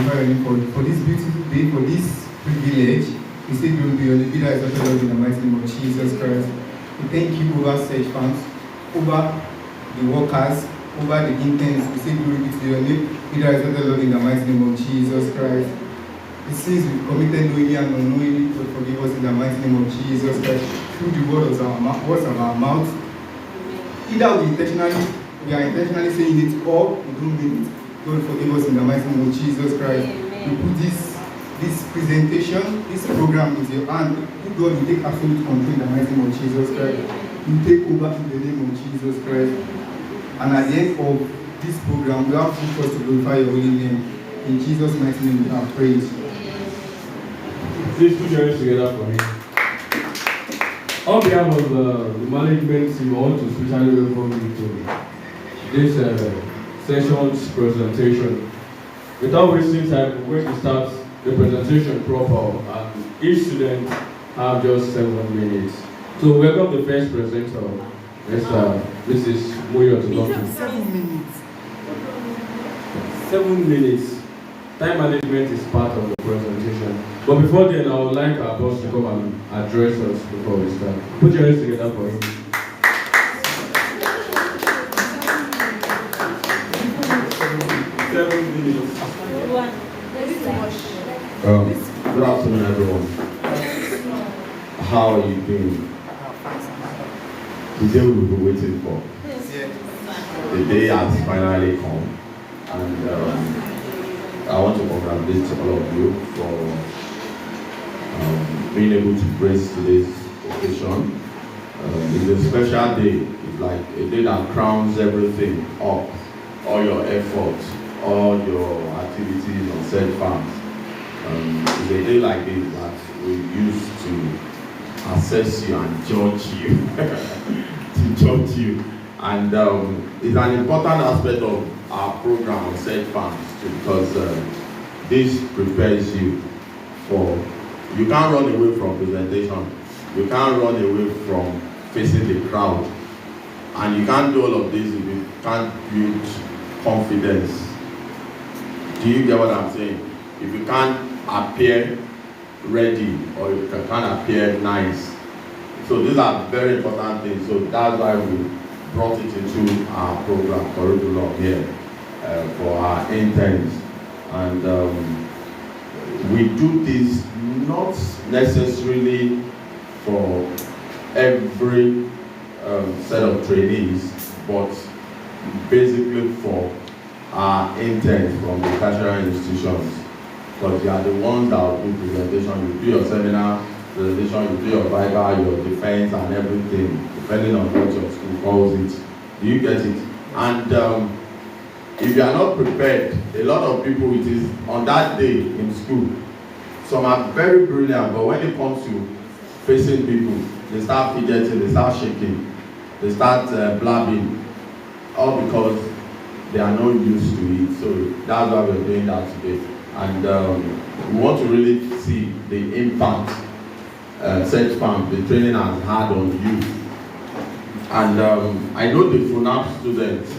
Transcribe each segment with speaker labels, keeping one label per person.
Speaker 1: glorify your name for this beautiful day, for this privilege. We say glory be your name, be that exalted, Lord, in the mighty name of Jesus Christ. We thank you over search funds, over the workers, over the interns. We say glory be to your name, be that exalted, Lord, in the mighty name of Jesus Christ. The sins we committed knowingly and unknowingly, God forgive us in the mighty name of Jesus Christ. Through the words of our mouth, either we are intentionally saying it or we don't mean it. God forgive us in the mighty name of Jesus Christ. We put this presentation, this program into your hand. God will take absolute control in the mighty name of Jesus Christ. You take over in the name of Jesus Christ. And at the end of this program, we have full force to glorify your holy name. In Jesus' mighty name we have prayed.
Speaker 2: Please put your hands together for me. On behalf of the management team, I want to especially welcome you to this session's presentation. Without wasting time, we're going to start the presentation proper, and each student have just 7 minutes. So welcome the first presenter, Mrs. Moyo to
Speaker 1: 7 minutes.
Speaker 2: 7 minutes. Time management is part of the presentation. But before then, I would like our boss to come and address us before we start. Put your hands together for him.
Speaker 3: Good afternoon, everyone. How are you doing? The day we've been waiting for. The day has finally come, and I want to congratulate all of you for being able to grace today's occasion. It's a special day. It's like a day that crowns everything up, all your efforts, all your activities on said farms. It's a day like this that we use to assess you and judge you, and it's an important aspect of our program on said farms too, because this prepares you for. You can't run away from presentation. You can't run away from facing the crowd, and you can't do all of this if you can't build confidence. Do you get what I'm saying? If you can't appear ready, or you can't appear nice. So these are very important things. So that's why we brought it into our program curriculum here for our interns. And we do this not necessarily for every set of trainees, but basically for our interns from the tertiary institutions. Because you are the ones that will do presentation, you do your seminar presentation, you do your viva, your defense and everything, depending on what your school calls it. Do you get it? And if you are not prepared, a lot of people, it is on that day in school, some are very brilliant, but when it comes to facing people, they start fidgeting, they start shaking, they start blabbing, all because they are not used to it. So that's why we're doing that today. And we want to really see the impact such farm, the training has had on you. And I know the FUNAAB students,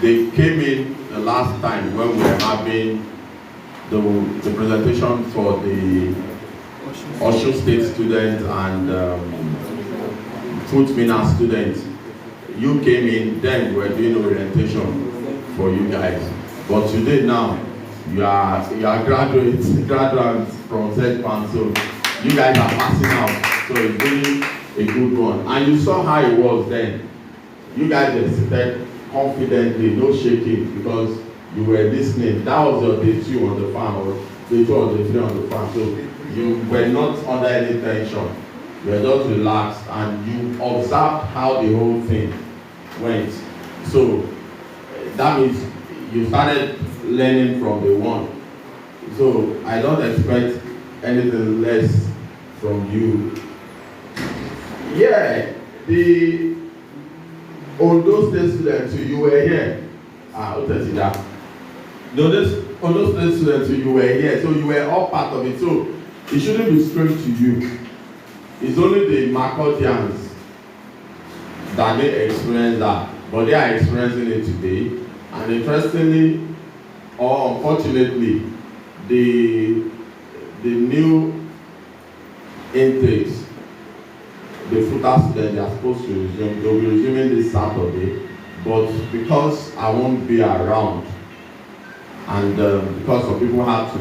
Speaker 3: they came in the last time when we were having the presentation for the Osun State students and Foot Mina students. You came in, then we were doing orientation for you guys. But today now, you are graduates from ZPAN, so you guys are passing out. So it's really a good one. And you saw how it was then. You guys were seated confidently, no shaking, because you were listening. That was your day 2 on the farm, or day 2 or day 3 on the farm. So you were not under any tension. You were just relaxed and you observed how the whole thing went. So that means you started learning from the one. So I don't expect anything less from you. Yeah, the Ondo State students, you were here. The Ondo State students, you were here, so you were all part of it. So it shouldn't be strange to you. It's only the Makurdians that they experience that, but they are experiencing it today. And interestingly, or unfortunately, the new intakes, the FUTA students, they are supposed to resume. They'll be resuming this Saturday, but because I won't be around, and because some people have to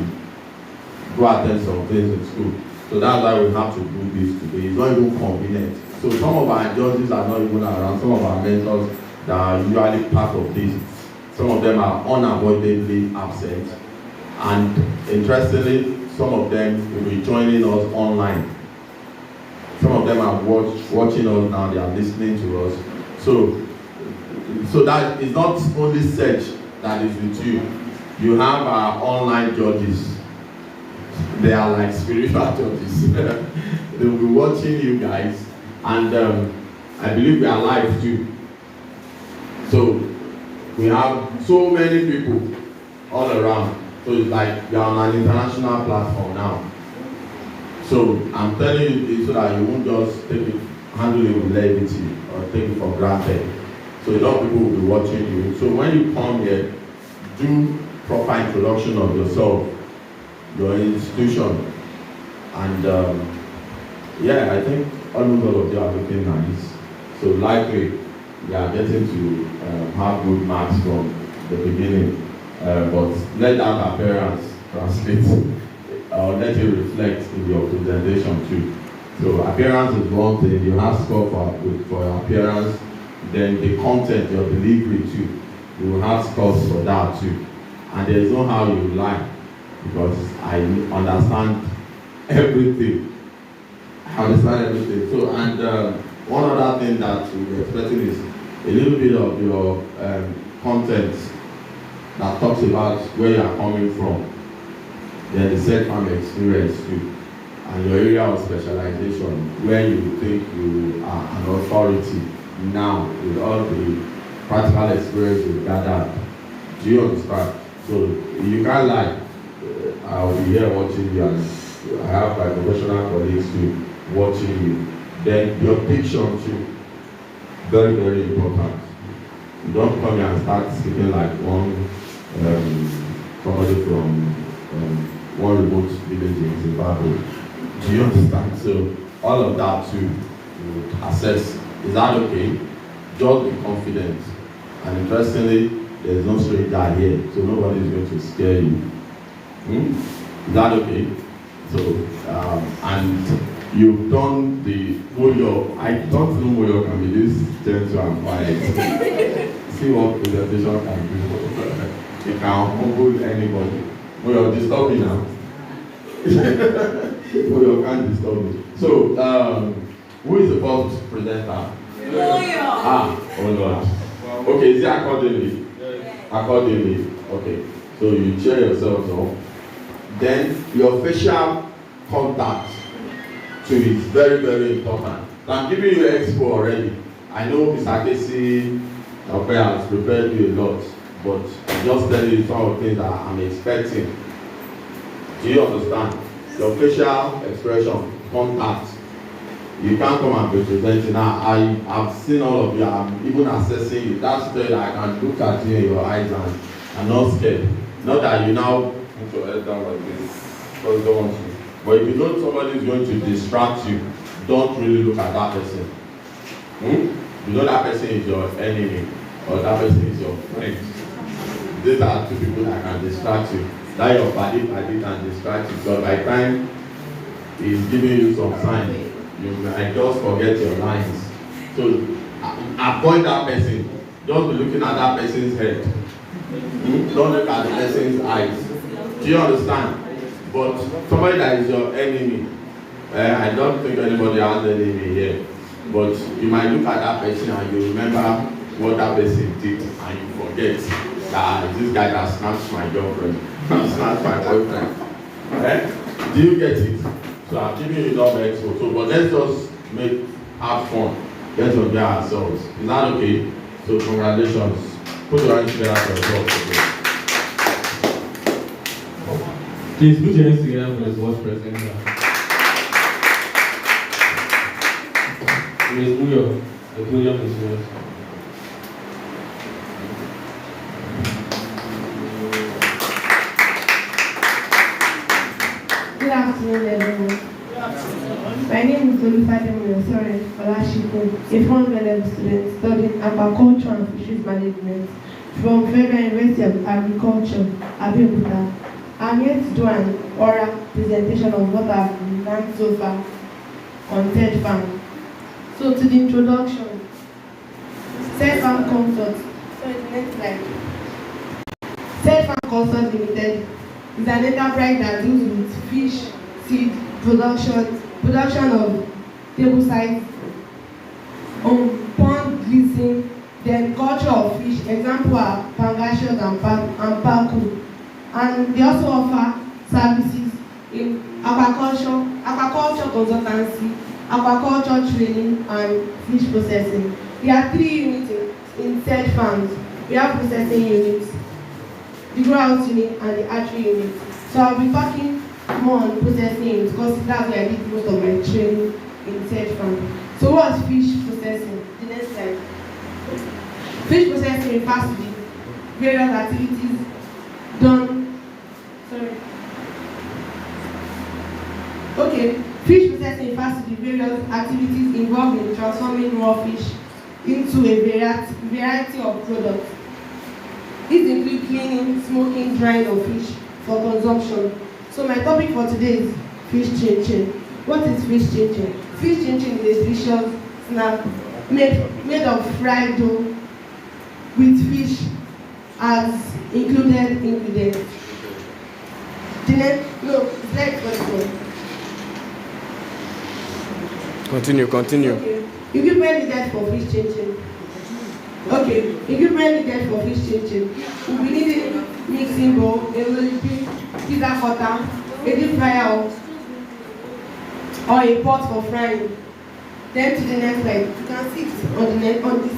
Speaker 3: go attend some things in school, so that's why we have to do this today. It's not even convenient. So some of our judges are not even around. Some of our mentors that are usually part of this, some of them are unavoidably absent. And interestingly, some of them will be joining us online. Some of them are watching us now, they are listening to us. So that is not only search that is with you. You have our online judges. They are like spiritual judges. They will be watching you guys, and I believe we are live too. So we have so many people all around. So it's like we are on an international platform now. So I'm telling you this so that you won't just handle it with levity or take it for granted. So a lot of people will be watching you. So when you come here, do proper introduction of yourself, your institution, and yeah, I think almost all of you are looking nice. So likely we are getting to have good marks from the beginning, but let that appearance translate or let it reflect in your presentation too. So appearance is one thing. You have score for your appearance, then the content, your delivery too. You will have scores for that too. And there is no how you lie, because I understand everything. I understand everything. So, and one other thing that we're expecting is a little bit of your content that talks about where you are coming from, then the self-farm experience too, and your area of specialization, where you think you are an authority now with all the practical experience you've gathered. Do you understand? So you can't lie. I'll be here watching you, and I have my professional colleagues too watching you. Then your diction too, very, very important. You don't come here and start speaking like somebody from one remote village in Zimbabwe. Do you understand? So all of that too, you would assess. Is that okay? Just be confident. And interestingly, there is no stranger here, so nobody is going to scare you. Is that okay? So, and you've done the Moyo. I don't know Moyo can be this gentle and quiet. See what presentation can do. It can humble anybody. Moyo, disturb me now. Moyo can't disturb me. So, who is the first presenter?
Speaker 4: Moyo.
Speaker 3: Oh Lord. Okay, is it accordingly? Accordingly. Okay. So you cheer yourselves up. Then your facial contact too is very, very important. So I'm giving you expo already. I know Mr. Casey has prepared you a lot, but I'm just telling you some of the things that I'm expecting. Do you understand? Your facial expression, contact. You can't come and be presenting. Now, I've seen all of you. I'm even assessing you. That's the I can look at you in your eyes and I'm not scared. Not that you now put your head down like this, because you don't want to. But if you know somebody is going to distract you, don't really look at that person. You know that person is your enemy or that person is your friend. These are two people that can distract you. That your body can distract you. But by the time he's giving you some sign, you might just forget your lines. So avoid that person. Just be looking at that person's head. Don't look at the person's eyes. Do you understand? But somebody that is your enemy, I don't think anybody has an enemy here. But you might look at that person and you remember what that person did and you forget that this guy that snatched my girlfriend, snatched my boyfriend. Do you get it? So I'm giving you enough expo. So, but let's just have fun. Get to know ourselves. Is that okay? So congratulations. Put your hands together for yourself.
Speaker 2: Please put your hands together for the first presenter. Ms. Muyo, the podium is yours.
Speaker 4: afternoon, everyone. My name is Olusegun, a front-level student studying aquaculture and fisheries management from Federal University of Agriculture, ABEOKUTA. I'm here to do an oral presentation of what I've learned so far on third farm. So to the introduction, third farm Cosult. So the next slide. Third farm Cosult Limited is an enterprise that deals with fish, seed, production of table size, pond leasing, then culture of fish. Example are pangasius and paku. And they also offer services in aquaculture consultancy, aquaculture training, and fish processing. There are 3 units in third farms. We have processing units, the grow house unit, and the hatchery unit. So I'll be talking more on processing units because that's where I did most of my training in third farm. So what's fish processing? The next slide. Fish processing refers to the various activities done. Fish processing refers to the various activities involved in transforming raw fish into a variety of products. These include cleaning, smoking, drying of fish for consumption. So my topic for today is fish chin-chin. What is fish chin-chin? Fish chin-chin is a delicious snack made of fried dough with fish as included ingredients.
Speaker 2: Continue.
Speaker 4: Okay. Equipment needed for fish chin-chin. Equipment needed for fish chin-chin. We need a mixing bowl, a rolling pin, pizza cutter, a deep fryer, or a pot for frying. Then to the next slide. You can see it on the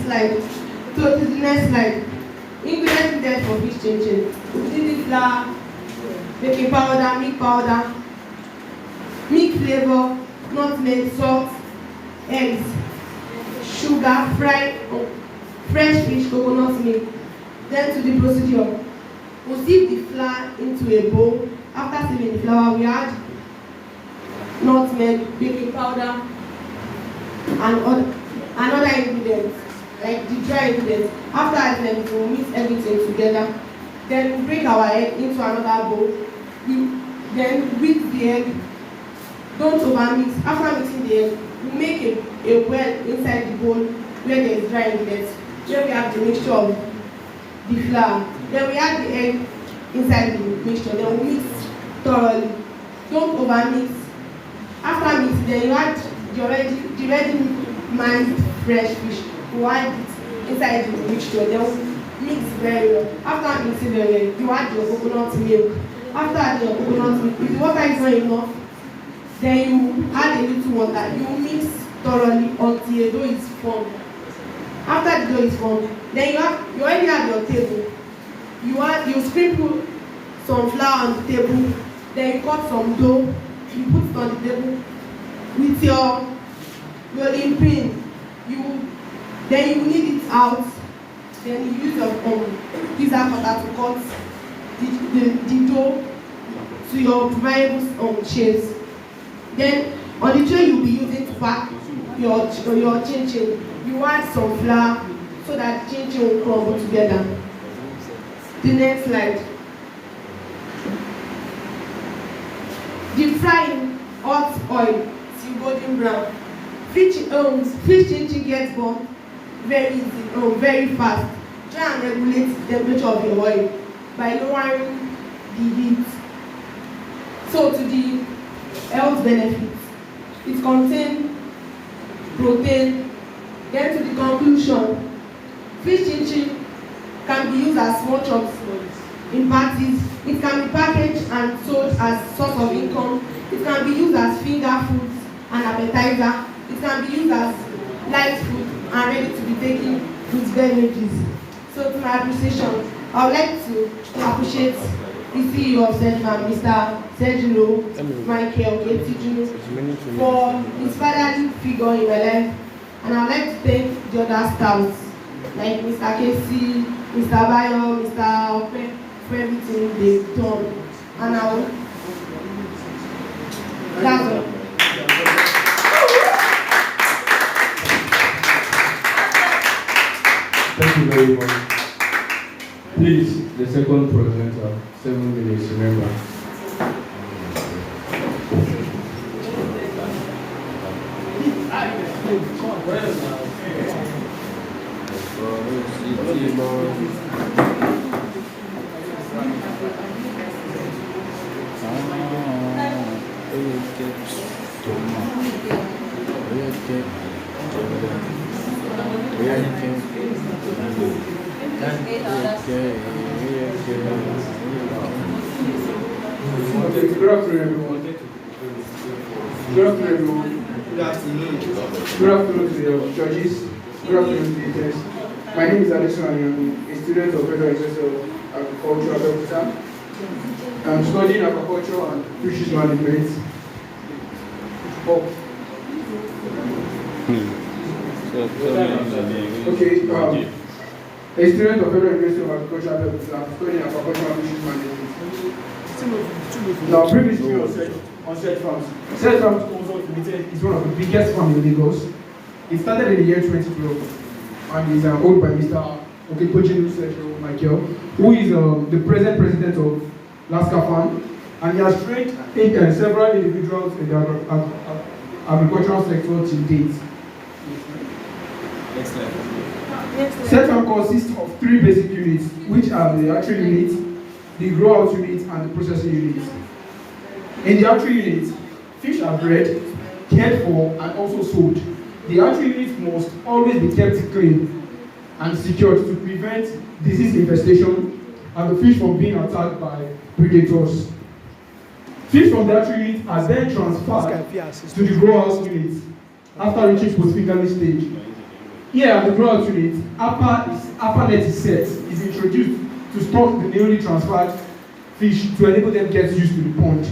Speaker 4: slide. So to the next slide. Ingredients needed for fish chin-chin. We need flour, baking powder, milk flavor, nutmeg, salt, eggs, sugar, fresh fish, coconut milk. Then to the procedure. We'll sieve the flour into a bowl. After sieving the flour, we add nutmeg, baking powder, and other ingredients, like the dry ingredients. After adding them, we'll mix everything together. Then we break our egg into another bowl. Then whip the egg. Don't overmix. After mixing the egg, we make a well inside the bowl where there is dry ingredients, where we have the mixture of the flour. Then we add the egg inside the mixture. Then we mix thoroughly. Don't overmix. After mixing, then you add the ready minced fresh fish. You add it inside the mixture. Then mix very well. After mixing very well, you add your coconut milk. After adding your coconut milk, if the water is not enough, then you add a little water. You mix thoroughly until a dough is formed. After the dough is formed, then you already have your table. You sprinkle some flour on the table. Then you cut some dough. You put it on the table with your rolling pin. Then you knead it out. Then you use your pizza cutter to cut the dough to your preferable shapes. Then on the tray you'll be using to pack your chin-chin, you add some flour so that the chin-chin will crumble together. The next slide. Deep frying hot oil till golden brown. Fish chin-chin gets burnt very easy, very fast. Try and regulate the temperature of your oil by lowering the heat. So to the health benefits, it contains protein. Then to the conclusion, fish chin-chin can be used as small chops in parties. It can be packaged and sold as source of income. It can be used as finger foods and appetizer. It can be used as light food and ready to be taken with beverages. So to my appreciation, I would like to appreciate the CEO of FUNAAB, Mr. Oke-tojinu, for his fatherly figure in my life. And I would like to thank the other staffs, like Mr. Casey, Mr. Bayo, Mr. Ope, for everything they've done. And I
Speaker 2: very much. Please, the second presenter, 7 minutes, remember.
Speaker 5: Good afternoon, everyone. Good afternoon, everyone. Good afternoon. Good afternoon to the judges. Good afternoon to the interns. My name is Alison and I'm a student of Federal University of Agriculture, ABEOKUTA. I'm studying agriculture and fisheries management. Okay, a student of Federal University of Agriculture, ABEOKUTA. I'm studying agriculture and fisheries management. Now, previously on Search Farms. Search Farms Cosult Limited is one of the biggest farms in Lagos. It started in the year 2012 and is owned by Mr. Oke-tojinu Michael, who is the present president of Laska Farm, and he has trained several individuals in the agricultural sector to date. Search Farm consists of 3 basic units, which are the hatchery unit, the grow-out unit, and the processing unit. In the hatchery unit, fish are bred, cared for, and also sold. The hatchery unit must always be kept clean and secured to prevent disease infestation and the fish from being attacked by predators. Fish from the hatchery unit are then transferred to the grow-out unit after reaching post-fingerling stage. Here at the grow-out unit, upper net is set, is introduced to stop the newly transferred fish to enable them to get used to the pond.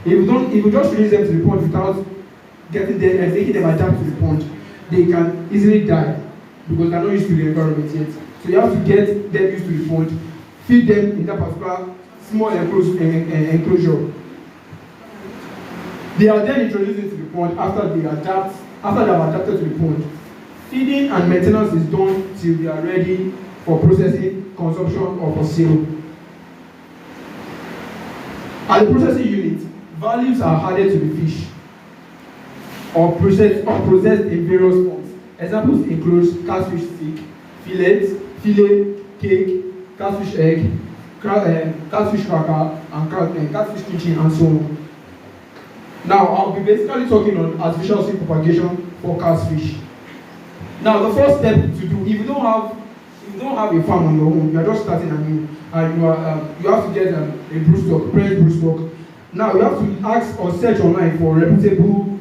Speaker 5: If you just release them to the pond without getting them and making them adapt to the pond, they can easily die because they're not used to the environment yet. So you have to get them used to the pond, feed them in that particular small enclosure. They are then introduced into the pond after they have adapted to the pond. Feeding and maintenance is done till they are ready for processing, consumption, or for sale. At the processing unit, values are added to the fish or processed in various forms. Examples include catfish stick, filet, cake, catfish egg, catfish cracker, and catfish kitchen, and so on. Now, I'll be basically talking on artificial seed propagation for catfish. Now, the first step to do, if you don't have a farm on your own, you are just starting anew, and you have to get a broodstock, parent broodstock. Now you have to ask or search online for reputable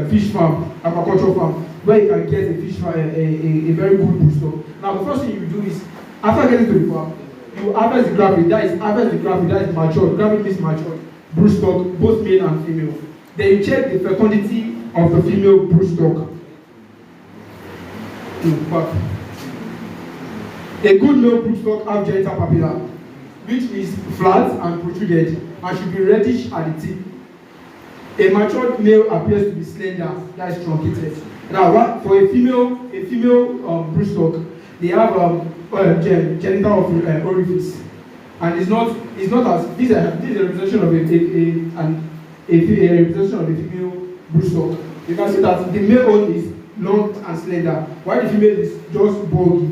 Speaker 5: fish farm, aquaculture farm, where you can get a fish farm, a very good broodstock. Now the first thing you do is, after getting to the farm, you harvest the gravid, that is matured. Gravid means matured broodstock, both male and female. Then you check the fecundity of the female broodstock. A good male broodstock have genital papilla, which is flat and protruded and should be reddish at the tip. A matured male appears to be slender, that is truncated. Now, for a female broodstock, they have genital orifice, and it's not as this is a representation of a representation of a female broodstock. You can see that the male one is long and slender, while the female is just bulgy.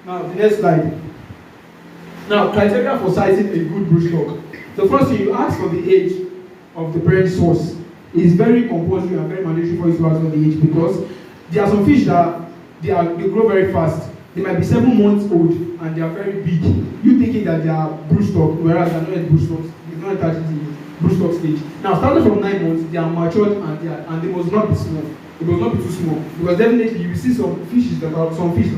Speaker 5: Now, the next slide. Now, criteria for sizing a good broodstock. The first thing, you ask for the age of the parent source. It is very compulsory and very mandatory for you to ask for the age, because there are some fish that they grow very fast. They might be 7 months old and they are very big. You thinking that they are broodstock, whereas they are not yet broodstocks. It's not at the broodstock stage. Now, starting from 9 months, they are matured and they must not be small. It must not be too small, because definitely you will see some fish that are also big.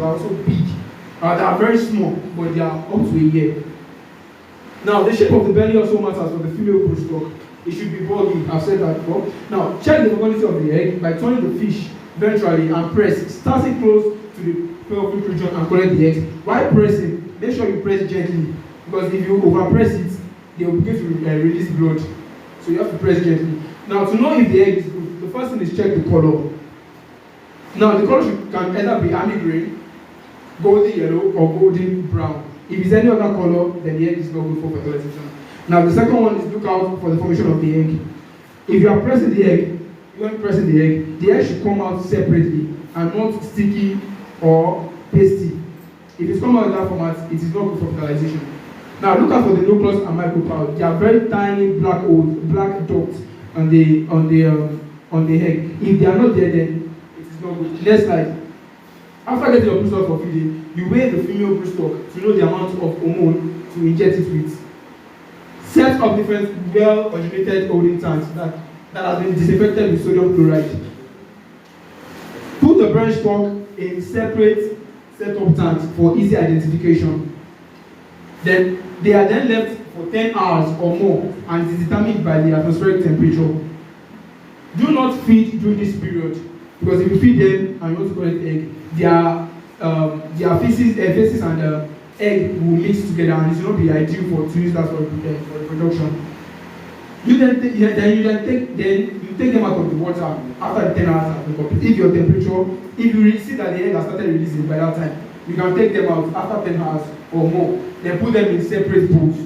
Speaker 5: They are very small, but they are up to a year. Now, the shape of the belly also matters for the female broodstock. It should be bulgy. I've said that before. Now, check the quality of the egg by turning the fish ventrally and press, starting close to the pelvic region, and collect the eggs. While pressing, make sure you press gently, because if you overpress it, they will begin to release blood. So you have to press gently. Now, to know if the egg is good, the first thing is check the color. Now, the color can either be army green, golden yellow or golden brown. If it's any other color, then the egg is not good for fertilization. Now the second one is look out for the formation of the egg. If you are pressing the egg, the egg should come out separately and not sticky or pasty. If it's come out in that format, it is not good for fertilization. Now look out for the nucleus and micropyle. They are very tiny black dots on the egg. If they are not there, then it is not good. Next slide. After getting your broodstock for feeding, you weigh the female broodstock to know the amount of hormone to inject it with. Set up different well-originated holding tanks that has been disinfected with sodium chloride. Put the branch stock in separate set-up tanks for easy identification. Then they are then left for 10 hours or more and it is determined by the atmospheric temperature. Do not feed during this period because if you feed them and you want to collect egg, their feces and egg will mix together and it will not be ideal to use that for reproduction. You take them out of the water after the 10 hours have been complete. If your temperature, if you see that the egg has started releasing by that time, you can take them out after 10 hours or more, then put them in separate bowls.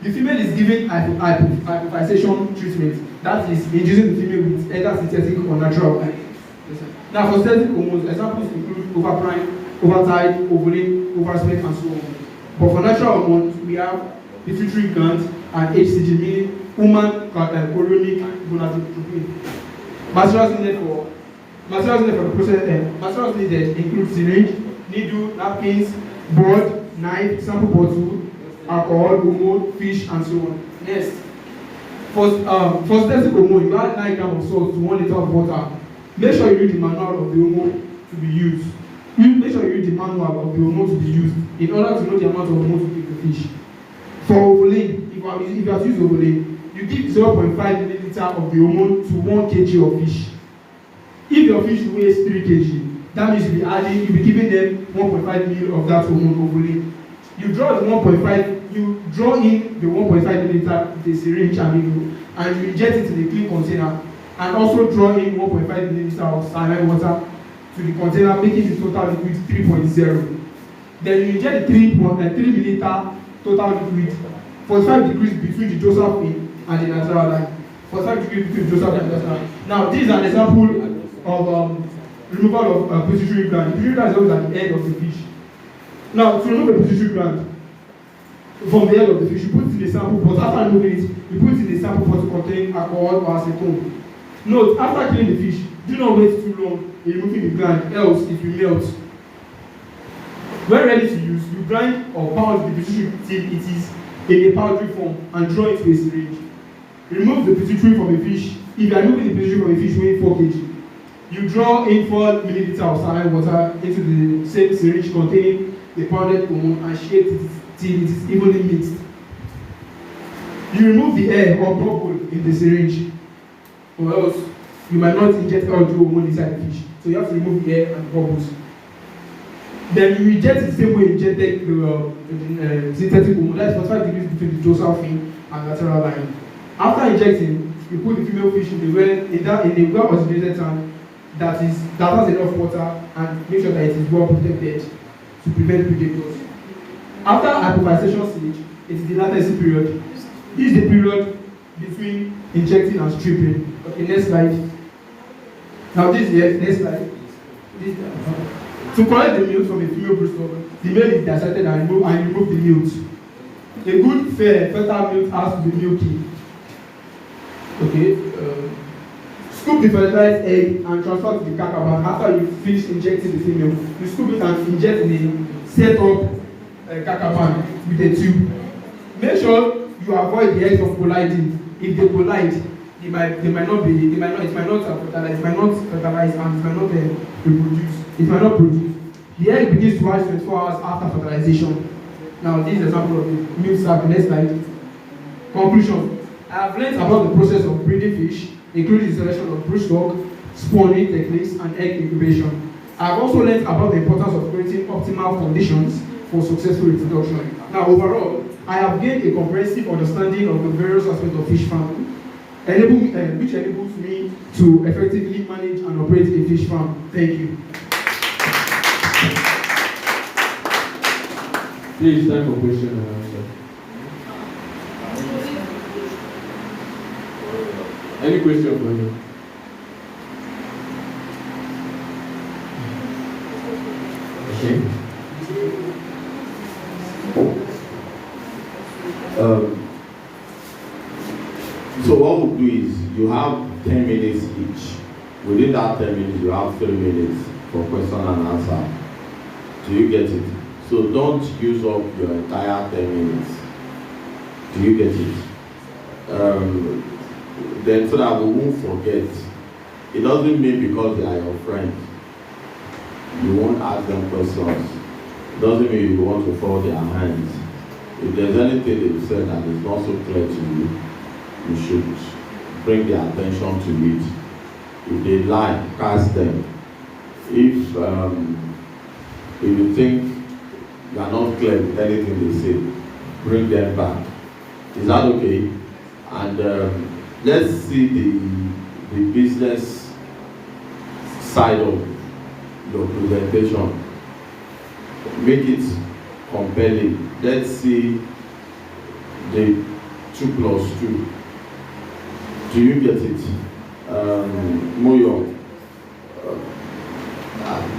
Speaker 5: The female is given hypophytation treatment, that is inducing the female with either synthetic or natural. Now for synthetic hormones, examples include overprime, overtide, ovulin, overspec, and so on. But for natural hormones, we have pituitary gland and HCG, meaning human chorionic gonadotropin. Materials needed for the process. Materials needed include syringe, needle, napkins, board, knife, sample bottle, alcohol, hormone, fish, and so on. Next, for synthetic hormone, you add 9 grams of salt to 1 liter of water. Make sure you read the manual of the hormone to be used. Make sure you read the manual of the hormone to be used in order to know the amount of hormone to give the fish. For ovulin, if you have to use ovulin, you give 0.5 milliliter of the hormone to 1 kg of fish. If your fish weighs 3 kg, that means you'll be giving them 1.5 ml of that hormone ovulin. You draw in the 1.5 milliliter with a syringe and needle, and you inject it in a clean container, and also draw in 1.5 milliliter of saline water to the container, making the total liquid 3.0. Then you inject the 3 milliliter total liquid 45 degrees between the dorsal fin and the lateral line. 45 degrees between the dorsal fin and the lateral line. Now, this is an example of removal of pituitary gland. The pituitary gland is always at the end of the fish. Now, to remove the pituitary gland from the head of the fish, you put it in a sample pot. After removing it, you put it in a sample pot containing alcohol or acetone. Note, after killing the fish, do not wait too long in removing the gland, else it will melt. When ready to use, you grind or pound the pituitary till it is in a powdery form and draw it to a syringe. Remove the pituitary from a fish. If you are removing the pituitary from a fish weighing 4 kg, you draw in 4 milliliter of saline water into the same syringe containing the pounded hormone and shake it till it is evenly mixed. You remove the air or bubble in the syringe, or else you might not inject all the hormone inside the fish. So you have to remove the air and bubbles. Then you inject it the same way you injected the synthetic hormone, that's 45 degrees between the dorsal fin and lateral line. After injecting, you put the female fish in a well-originated tank that has enough water and make sure that it is well protected to prevent predators. After hypophytation stage, it is the latency period. This is the period between injecting and stripping. Okay, next slide. Now this is the next slide. To collect the milk from a female broodstock, the male is dissected and remove the milk. A good fertile milk has to be milky. Okay. Scoop the fertilized egg and transfer to the cacaban after you finish injecting the female. You scoop it and inject in a set-up cacaban with a tube. Make sure you avoid the eggs from colliding. If they collide, it might not fertilize, and it might not reproduce. It might not produce. The egg begins to hatch 24 hours after fertilization. Now, this is an example of the milk sac. Next slide. Conclusion. I have learned about the process of breeding fish, including the selection of broodstock, spawning techniques, and egg incubation. I have also learned about the importance of creating optimal conditions for successful reproduction. Now, overall, I have gained a comprehensive understanding of the various aspects of fish farming, which enables me to effectively manage and operate a fish farm. Thank you.
Speaker 2: Please, time for question and answer. Any question for you?
Speaker 3: Okay. So what we'll do is you have 10 minutes each. Within that 10 minutes, you have 3 minutes for question and answer. Do you get it? So don't use up your entire 10 minutes. Do you get it? Then so that we won't forget. It doesn't mean because they are your friends, you won't ask them questions. It doesn't mean you want to fold their hands. If there's anything they've said that is not so clear to you, you should bring their attention to it. If they lie, cast them. If you think you are not clear with anything they say, bring them back. Is that okay? And let's see the business side of your presentation. Make it compelling. Let's see the 2+2. Do you get it? Moyo,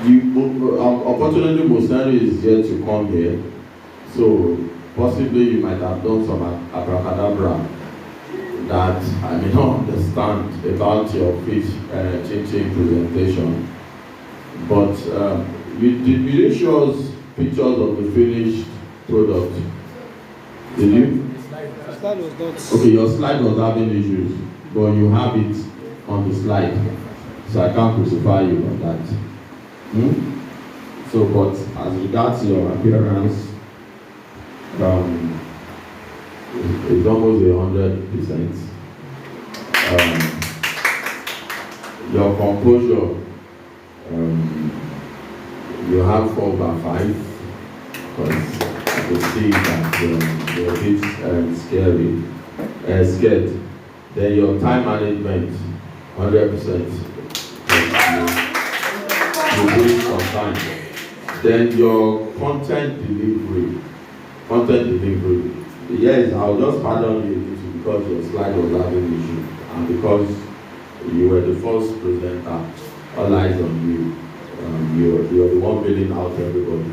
Speaker 3: unfortunately, Mosari is yet to come here, so possibly you might have done some abracadabra that I may not understand about your fish chin-chin presentation. But you didn't show us pictures of the finished product. Did you?
Speaker 5: The slide was not.
Speaker 3: Okay, your slide was having issues, but you have it on the slide, so I can't crucify you on that. So, but as regards your appearance, it's almost 100%. Your composure, you have 4/5, because I could see that you're a bit scared. Then your time management, 100%. You do it on time. Then your content delivery. Yes, I'll just pardon you because your slide was having issue, and because you were the first presenter, all eyes on you. You're the one billing out everybody.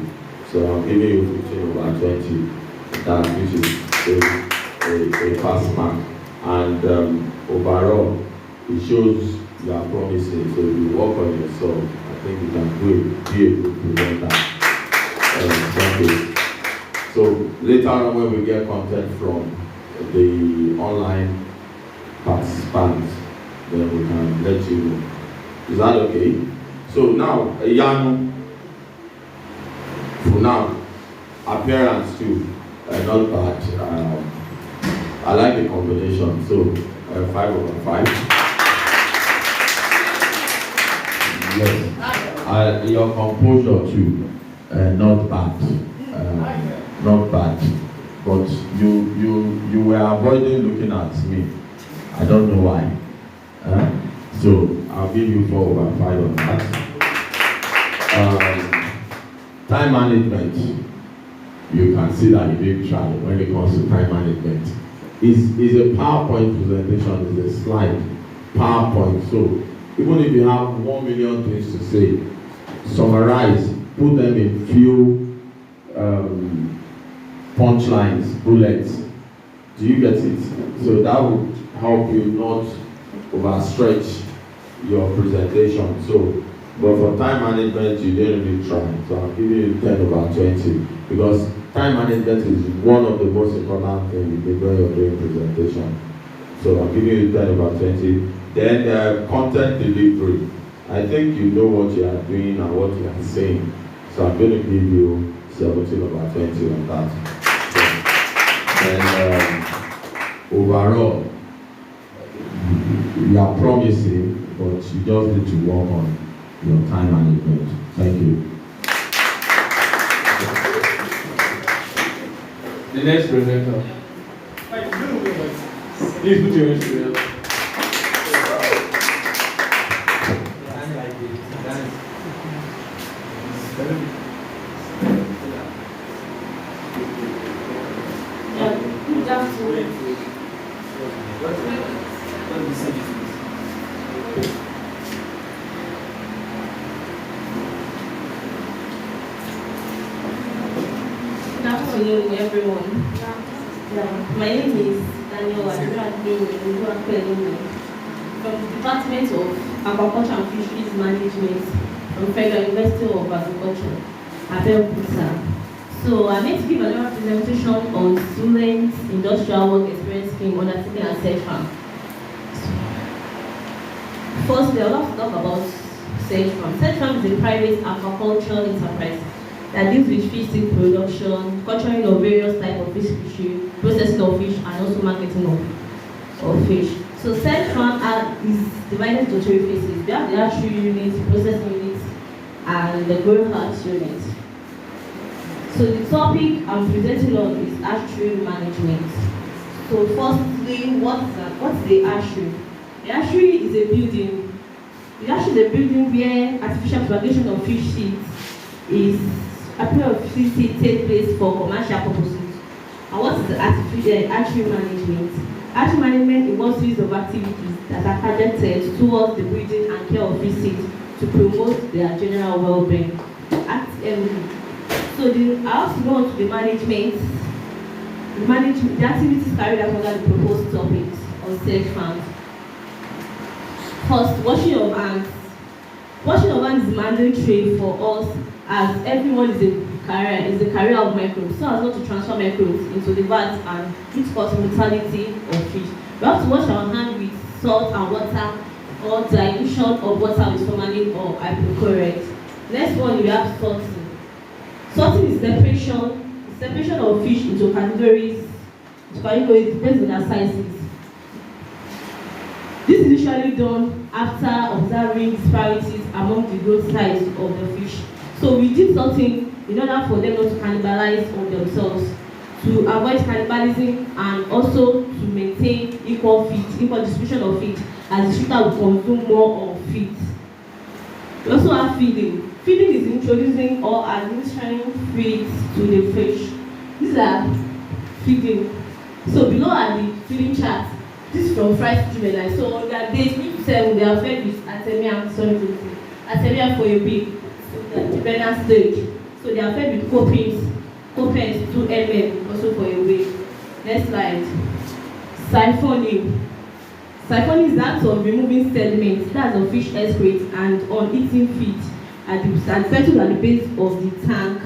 Speaker 3: So I'm giving you 15/20, that which is a pass mark. And overall, it shows you are promising. So if you work on yourself, I think you can be a good presenter. So later on, when we get content from the online participants, then we can let you know. Is that okay? So now, Yanu, FUNAAB, appearance too, not bad. I like the combination, so 5/5. Yes. Your composure too, not bad. Not bad. But you were avoiding looking at me. I don't know why. So I'll give you 4/5 on that. Time management. You can see that you did try when it comes to time management. Is a PowerPoint presentation, is a slide PowerPoint. So even if you have 1 million things to say, summarize, put them in few punchlines, bullets. Do you get it? So that would help you not overstretch your presentation. So, but for time management, you didn't really try. So I'll give you 10/20 because time management is one of the most important things you do when you're doing presentation. So I'll give you 10/20. Then content delivery. I think you know what you are doing and what you are saying. So I'm going to give you 17/20 on that. Then overall, you are promising, but you just need to work on your time management. Thank you.
Speaker 2: The next presenter. Please put your hands together.
Speaker 6: What do you say?
Speaker 7: Good afternoon, everyone. My name is Daniel Aduragbemi from the Department of Agriculture and Fisheries Management from Federal University of Agriculture, ABEOKUTA. So I meant to give another presentation on students' industrial work experience scheme undertaking at Sedge Farm. Firstly, I would like to talk about Sedge Farm. Sedge Farm is a private aquaculture enterprise that deals with fish seed production, culturing of various types of fish species, processing of fish, and also marketing of fish. So Sedge Farm is divided into 3 phases. We have the hatchery unit, processing unit, and the growing hatch unit. So the topic I'm presenting on is hatchery management. So firstly, what's the hatchery? The hatchery is a building. The hatchery is a building where artificial propagation of fish seeds is take place for commercial purposes. And what is the hatchery management? Hatchery management involves series of activities that are targeted towards the breeding and care of fish seeds to promote their general well-being. So I have to go on to the management. The activities carried out under the proposed topics on Sedge Farm. First, washing of hands. Washing of hands is mandatory for us as everyone is a carrier of microbes, so as not to transfer microbes into the vat and it cause mortality of fish. We have to wash our hands with salt and water or dilution of water with formalin or hypochlorite. Next one, we have sorting. Sorting is separation of fish into categories based on their sizes. This is usually done after observing disparities among the growth size of the fish. So we did sorting in order for them not to cannibalize on themselves, to avoid cannibalism and also to maintain equal distribution of feed, as the shooter will consume more of feed. We also have feeding. Feeding is introducing or administering feed to the fish. These are feeding. So below are the feeding charts. This is from fried juvenile. So on their days 3 to 7, they are fed with Artemia for a week. So the juvenile stage. So they are fed with copens 2 ml also for a week. Next slide. Siphoning. Siphoning is that of removing sediments, that's of fish excrete and uneaten feed settled at the base of the tank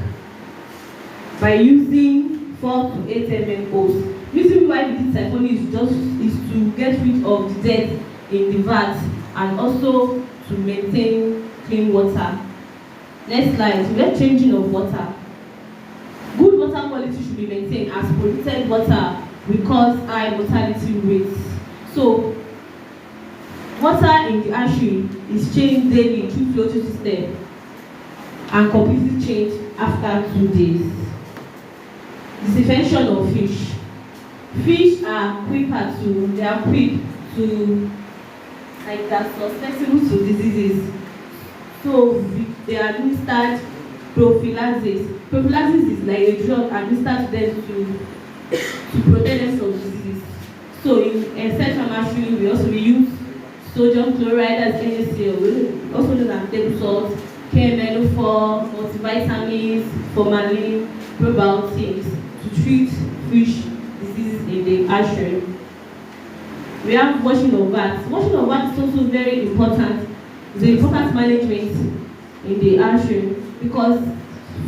Speaker 7: by using 4 to 8 mm hose. Reason why we did siphoning is to get rid of the dirt in the vat and also to maintain clean water. Next slide. We have changing of water. Good water quality should be maintained as polluted water will cause high mortality rates. So water in the hatchery is changed daily through flow system and completely changed after 2 days. Disinfection of fish. Fish are quick to like they're susceptible to diseases. So they are administered prophylaxis. Prophylaxis is like a drug administered to them to protect them from diseases. So in Sedge Farm hatchery, we use sodium chloride as NaCl, also known as table salt, KMNO4, multivitamins, formalin, probiotics to treat fish diseases in the hatchery. We have washing of vats. Washing of vats is also very important. It's an important management in the hatchery because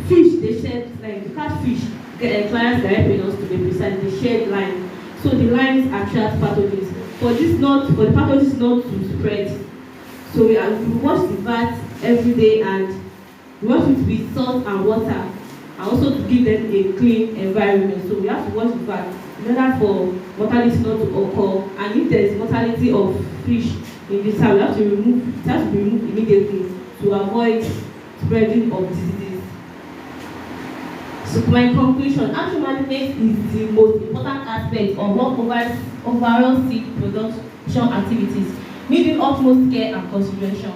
Speaker 7: fish, they shed, like the catfish, clients directly us to be precise, they shed lines. So the lines attract pathogens. For the pathogens not to spread. So we wash the vat every day and we wash it with salt and water and also to give them a clean environment. So we have to wash the vat in order for mortality not to occur. And if there is mortality of fish in the tank, we have to remove, it has to be removed immediately to avoid spreading of diseases. So my conclusion, hatchery management is the most important aspect of overall seed production activities, needing utmost care and consideration.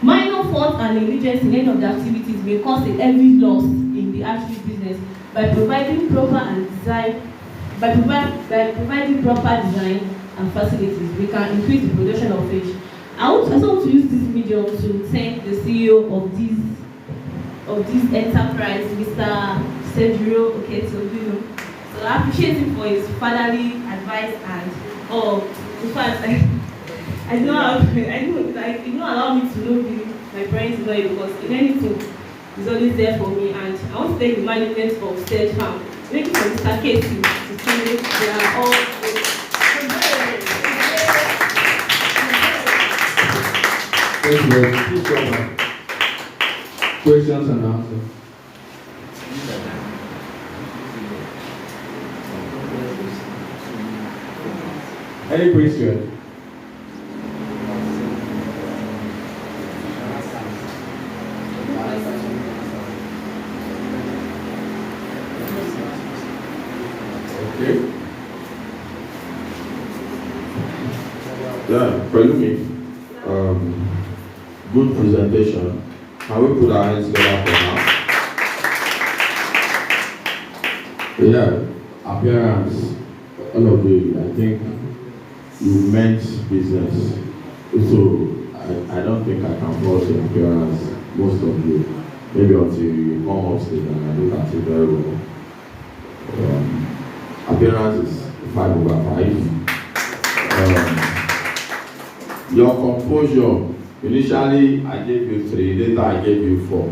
Speaker 7: Minor faults and negligence in any of the activities may cause a heavy loss in the hatchery business by providing proper design, and facilities, we can increase the production of fish. I also want to use this medium to thank the CEO of this enterprise, Mr. Oke-tojinu. So I appreciate him for his fatherly advice and in fact, I don't allow me to know my parents' lawyer because in anything, he's always there for me. And I want to thank the management of Stage Farm. Thank you for Mr. Casey to say they are all good.
Speaker 2: Thank you very much. Questions and answers. Any question? Okay.
Speaker 3: Yeah, Pelumi, good presentation. Can we put our hands together for now? Yeah, appearance, all of you, I think you meant business. So I don't think I can force your appearance, most of you. Maybe until you come upstairs and I look at it very well. Appearance is 5/5. Your composure, initially I gave you 3, later I gave you 4.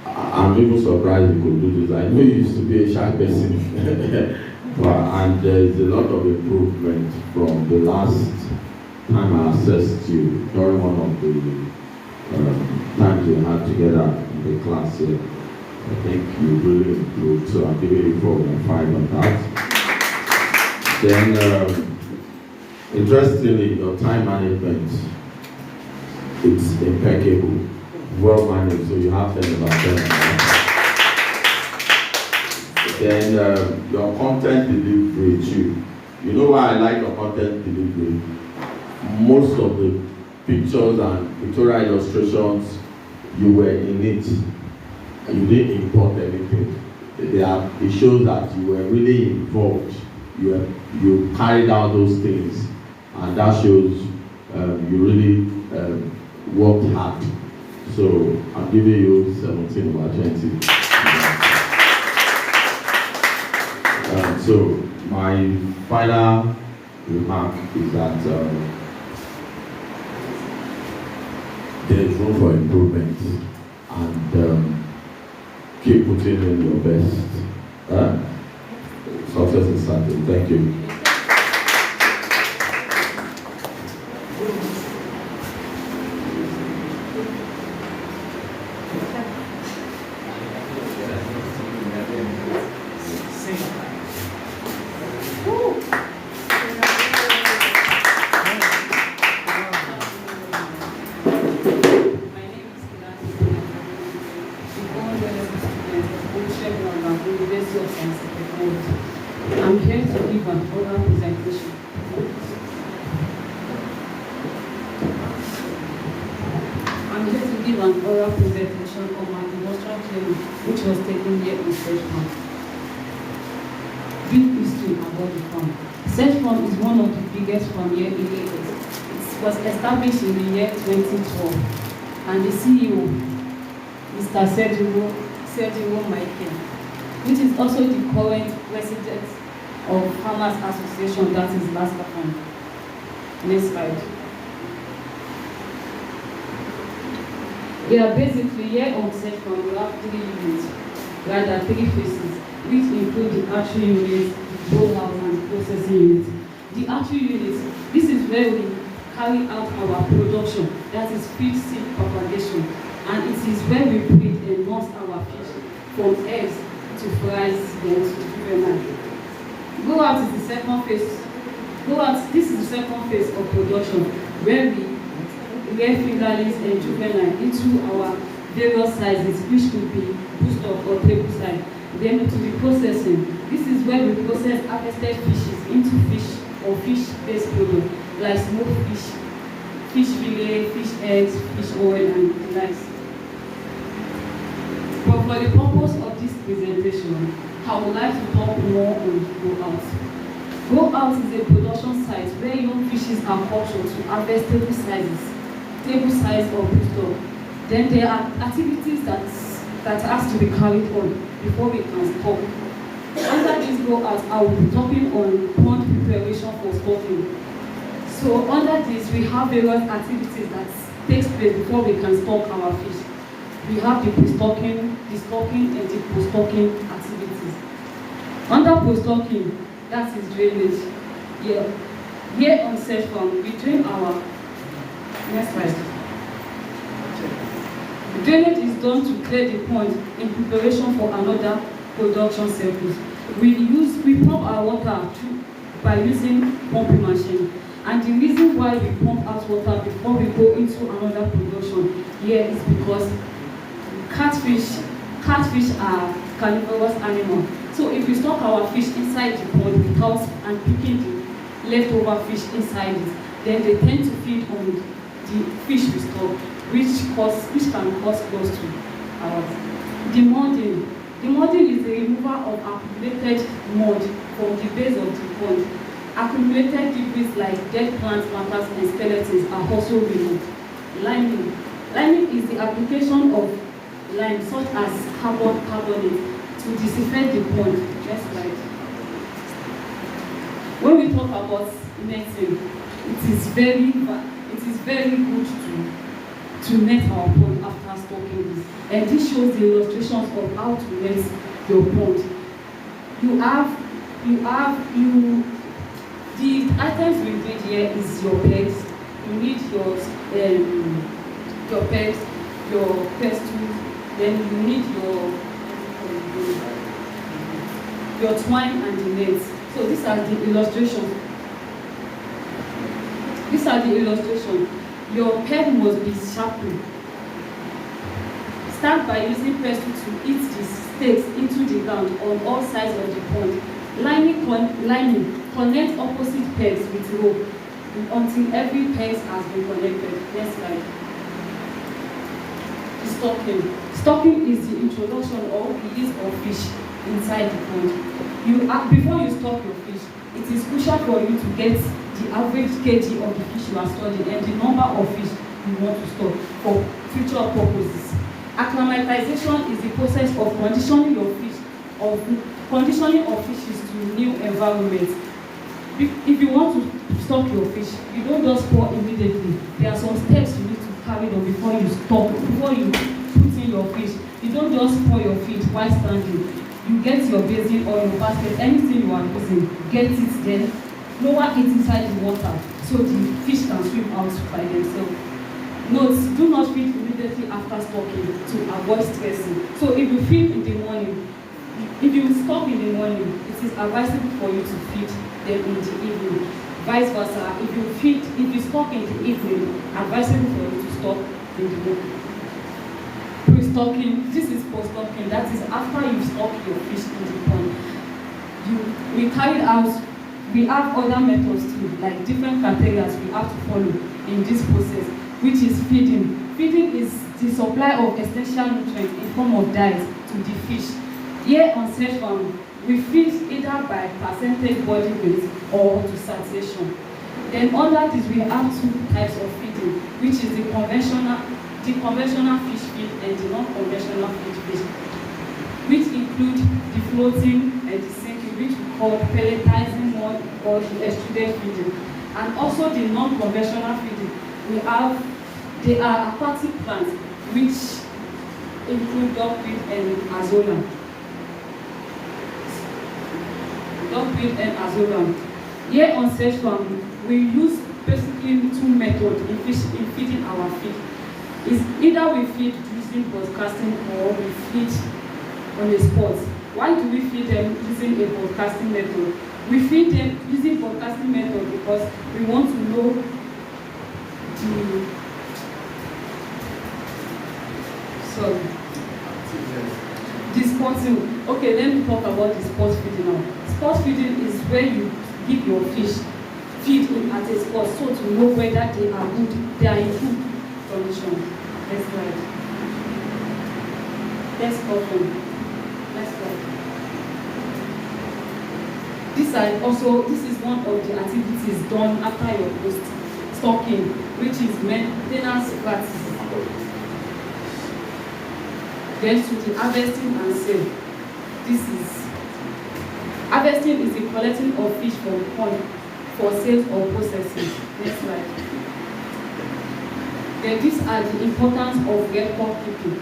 Speaker 3: I'm even surprised you could do this. I know you used to be a shy person. And there's a lot of improvement from the last time I assessed you during one of the times we had together in the class here. I think you really improved, so I'm giving you 4 and 5 on that. Then, interestingly, your time management, it's impeccable, well managed, so you have 10 about 10. Then your content delivery too. You know why I like your content delivery? Most of the pictures and pictorial illustrations, you were in it. You didn't import anything. It shows that you were really involved. You carried out those things, and that shows you really worked hard. So I'm giving you 17/20. So my final remark is that there is room for improvement, and keep putting in your best. Success is certain. Thank you.
Speaker 8: I'm here to give an oral presentation. I'm here to give an oral presentation on my industrial training, which was taken here in Stage Farm. Brief history about the farm. Stage Farm is one of the biggest farms here in Lagos. It was established in the year 2012, and the CEO, Mr. Sergio Michael, which is also the current president of Farmers Association, that is Last Farm. Next slide. We are basically here on Stage Farm. We have 3 units, rather 3 phases, which include the archery units, the bowl house, and the processing units. The archery units, this is where we carry out our production, that is feed seed propagation, and it is where we breed and nurse our fish from eggs to fries, then to juvenile. Go out is the second phase. This is the second phase of production, where we rear fingerlings and juvenile into our various sizes, which could be boost up or table size. Then to the processing. This is where we process harvested fishes into fish or fish-based products like smoked fish, fish fillet, fish eggs, fish oil, and the likes. But for the purpose of this presentation, I would like to talk more on go out. Grow out is a production site where young fishes are cultured to harvest table sizes, table size or broodstock. Then there are activities that has to be carried on before we can stop. Under this grow out, I will be talking on pond preparation for stocking. So under this, we have various activities that takes place before we can stock our fish. We have the pre-stocking, the stocking, and the post-stocking activities. Under post-stocking, that is drainage. Here on Search Farm, we drain our next slide. Drainage is done to clear the pond in preparation for another production cycle. We pump our water by using pumping machine. And the reason why we pump out water before we go into another production here is because catfish are carnivorous animals. So if we stock our fish inside the pond without and picking the leftover fish inside it, then they tend to feed on the fish we stock, which can cause loss to ours. Demolding. Demolding is the removal of accumulated mud from the base of the pond. Accumulated debris like dead plant matters and skeletons are also removed. Liming. Liming is the application of lime such as carbonate to disinfect the pond. Next slide. When we talk about netting, it is very good to net our pond after stocking this. And this shows the illustrations of how to net your pond. The items we need here is your pegs. You need your pegs, your pestles, then you need your twine and the nets. So these are the illustrations. Your peg must be sharpened. Start by using pestle to hit the stakes into the ground on all sides of the pond. Lining, connect opposite pegs with rope until every peg has been connected. Next slide. Stocking. Stocking is the introduction or release of fish inside the pond. Before you stock your fish, it is crucial for you to get the average kg of the fish you are storing and the number of fish you want to stock for future purposes. Acclimatization is the process of conditioning of fishes to new environments. If you want to stock your fish, you don't just pour immediately. There are some steps you need to carry on before you put in your fish. You don't just pour your fish while standing. You get your basin or your basket, anything you are using, get it then, lower it inside the water so the fish can swim out by themselves. Note, do not feed immediately after stocking to avoid stressing. So if you feed in the morning, if you stock in the morning, it is advisable for you to feed them in the evening. Vice versa, if you stock in the evening, advisable for you to stock in the morning. Pre-stocking, this is post-stocking, that is after you stock your fish in the pond. We have other methods too, like different criteria we have to follow in this process, which is feeding. Feeding is the supply of essential nutrients in form of diet to the fish. Here on Search Farm, we feed either by percentage body weight or to satiation. Then under this, we have two types of feeding, which is the conventional fish feed and the non-conventional fish, which include the floating and the sinking, which we call pelletizing mode or the extruded feeding. And also the non-conventional feeding, they are aquatic plants, which include duckweed and azolla. Here on Search Farm, we use basically two methods in feeding our fish. Is either we feed using broadcasting or we feed on the spot. Why do we feed them using a broadcasting method? We feed them using broadcasting method because we want to know the spotting. Okay, let me talk about the spot feeding now. Spot feeding is where you give your fish feed in at a spot so to know whether they are in good condition. Next slide. Let's open. Next slide. This is one of the activities done after your post-stocking, which is maintenance practices. Then to the harvesting and sale. Harvesting is the collecting of fish from pond for sales or processing. Next slide. Then these are the importance of record keeping.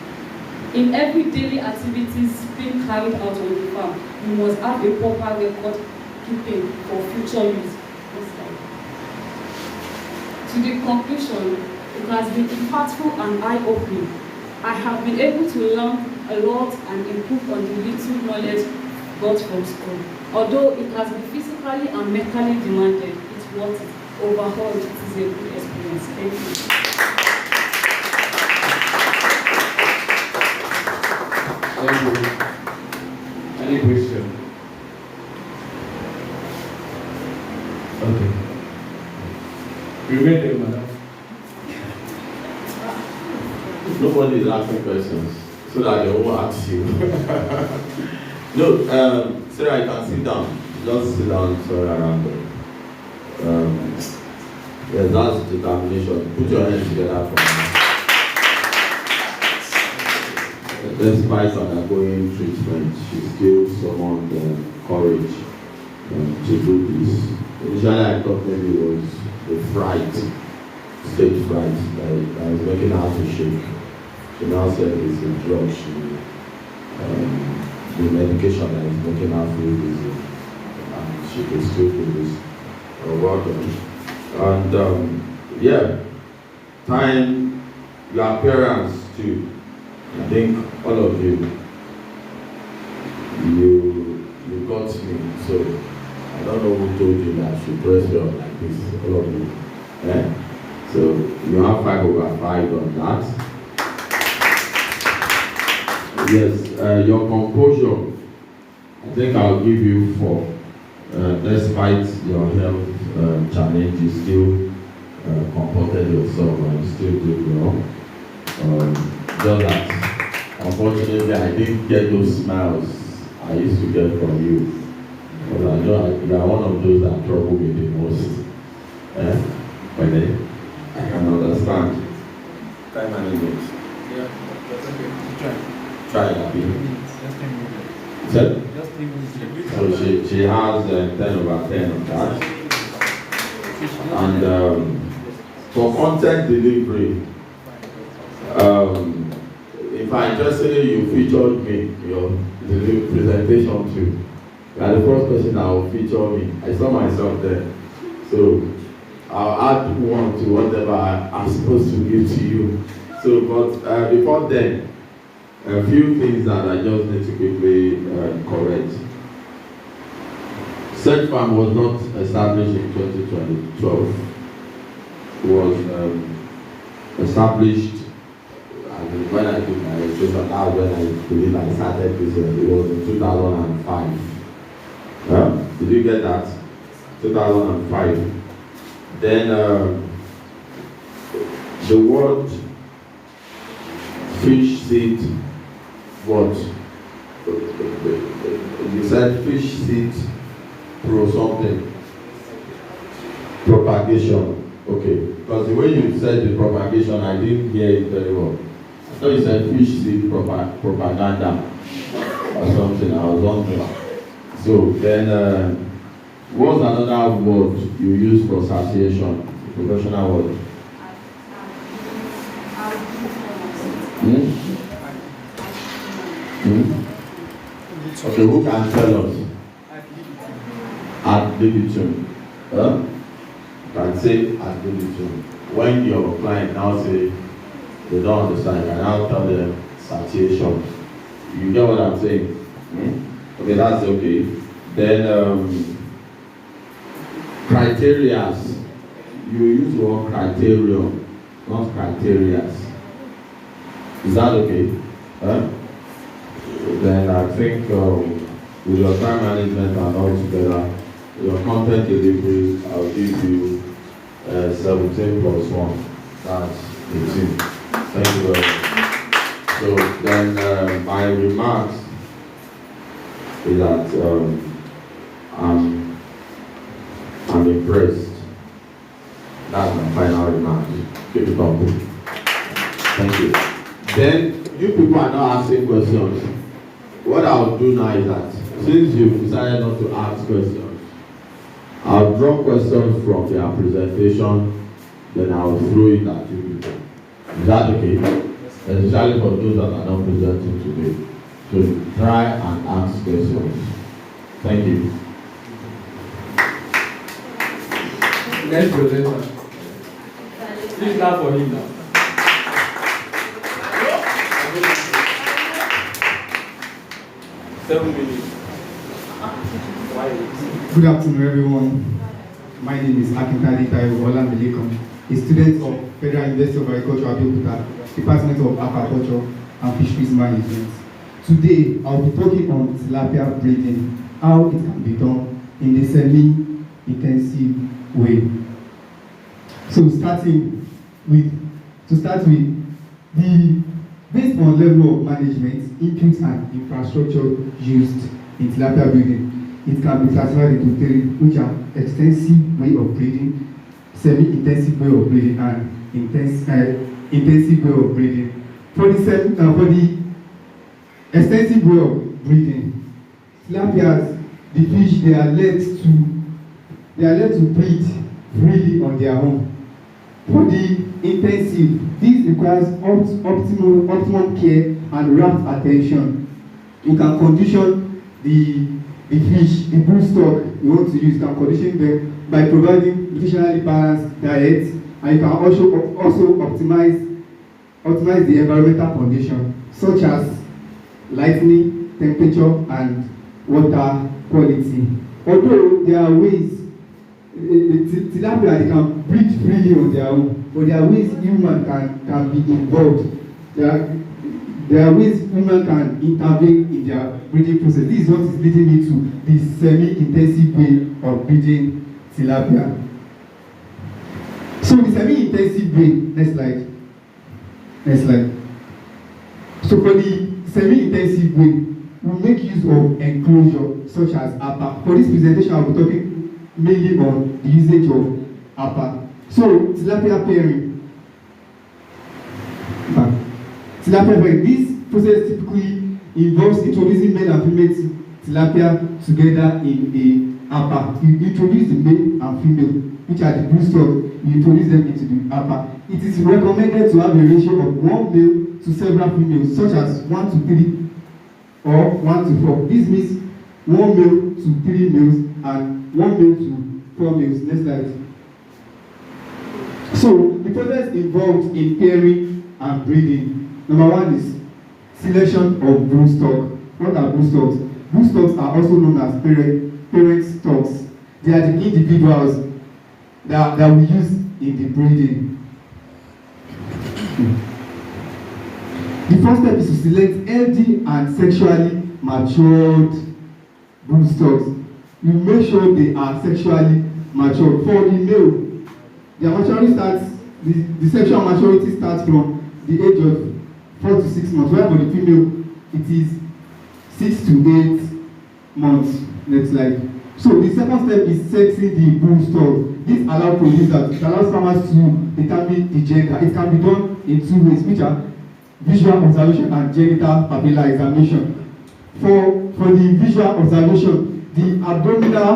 Speaker 8: In every daily activities being carried out on the farm, you must have a proper record keeping for future use. Next slide. To the conclusion, it has been impactful and eye-opening. I have been able to learn a lot and improve on the little knowledge got from school. Although it has been physically and mentally demanded, it's worth it. Overall, it is a good experience. Thank you.
Speaker 2: Thank you. Any question? Okay. You read them, madam.
Speaker 3: Nobody is asking questions, so that they won't ask you. No, Sarah, you can sit down. Just sit down, sorry, around them. Yeah, that's determination. Put your hands together for me. Despite undergoing treatment, she still summoned courage to do this. Initially, I thought maybe it was the fright, stage fright, that was making her to shake. She now said it's a drug. The medication that is making her feel dizzy, and she can still do this. Well done. And yeah, time, your parents too. I think all of you got me. So I don't know who told you that I should press you up like this. All of you. Yeah? So you have 5/5 on that. Yes, your composure, I think I'll give you 4. Despite your health challenges, still comported yourself and still did well. Just that, unfortunately, I didn't get those smiles I used to get from you. But I know you are one of those that trouble me the most. But then, I can understand. Time management.
Speaker 1: Yeah, that's okay.
Speaker 3: Try it, Abby.
Speaker 1: Just 10 minutes.
Speaker 3: Said?
Speaker 1: Just 10 minutes.
Speaker 3: So she has 10/10 on that. And for content delivery, if I interested you featured me in your presentation too. You are the first person that will feature me. I saw myself there. So I'll add one to whatever I'm supposed to give to you. So, but before then, a few things that I just need to quickly correct. Search Farm was not established in 2012. It was established, and when I did my registration, that was when I believe I started this. It was in 2005. Did you get that? 2005. Then the word fish seed, what? You said fish seed pro something. Propagation. Okay. Because the way you said the propagation, I didn't hear it very well. I thought you said fish seed propaganda or something. I was wondering. So then, what's another word you use for association? Professional word. Okay, who can tell us? Ad libitum. Can say ad libitum. When your client now say they don't understand, you can now tell them satiation. You get what I'm saying? Okay, that's okay. Then criterias. You use the word criterion, not criterias. Is that okay? Then I think with your time management and all together, your content delivery, I'll give you 17 plus 1. That's 18. Thank you very much. So then my remarks is that I'm impressed. That's my final remark. Keep it up. Thank you. Then, you people are not asking questions. What I'll do now is that, since you've decided not to ask questions, I'll draw questions from their presentation, then I'll throw it at you people. Is that okay? Especially for those that are not presenting today. So try and ask questions. Thank you.
Speaker 2: Next presenter. Please clap for him now. Seven minutes.
Speaker 1: Good afternoon, everyone. My name is Akintade Taiwo Olamilekon, a student of Federal University of Agriculture, ABEOKUTA, Department of Aquaculture and Fisheries Management. Today, I'll be talking on tilapia breeding, how it can be done in a semi-intensive way. So, based on level of management, inputs and infrastructure used in tilapia breeding, it can be classified into three, which are extensive way of breeding, semi-intensive way of breeding, and intensive way of breeding. For the extensive way of breeding, tilapias, the fish, they are led to breed freely on their own. For the intensive, this requires optimum care and rapt attention. You can condition the fish, the broodstock you want to use, you can condition them by providing nutritionally balanced diet, and you can also optimize the environmental condition, such as lighting, temperature, and water quality. Although there are ways, tilapia, they can breed freely on their own, but there are ways human can be involved. There are ways human can intervene in their breeding process. This is what is leading me to the semi-intensive way of breeding tilapia. So the semi-intensive way, next slide. So for the semi-intensive way, we make use of enclosure such as APA. For this presentation, I will be talking mainly on the usage of APA. So tilapia pairing. This process typically involves introducing male and female tilapia together in a APA. You introduce the male and female, which are the broodstock, you introduce them into the APA. It is recommended to have a ratio of 1 male to several females, such as 1 to 3 or 1 to 4. This means 1 male to 3 males and 1 male to 4 males. Next slide. So the process involved in pairing and breeding. Number 1 is selection of broodstock. What are broodstocks? Broodstocks are also known as parent stocks. They are the individuals that we use in the breeding. The first step is to select healthy and sexually matured broodstocks. You make sure they are sexually matured. For the male, their maturity starts, the sexual maturity starts from the age of 4 to 6 months, while for the female, it is 6 to 8 months. Next slide. So the second step is sexing the broodstock. This allows producers, it allows farmers to determine the gender. It can be done in 2 ways, which are visual observation and genital papilla examination. For the visual observation, the abdominal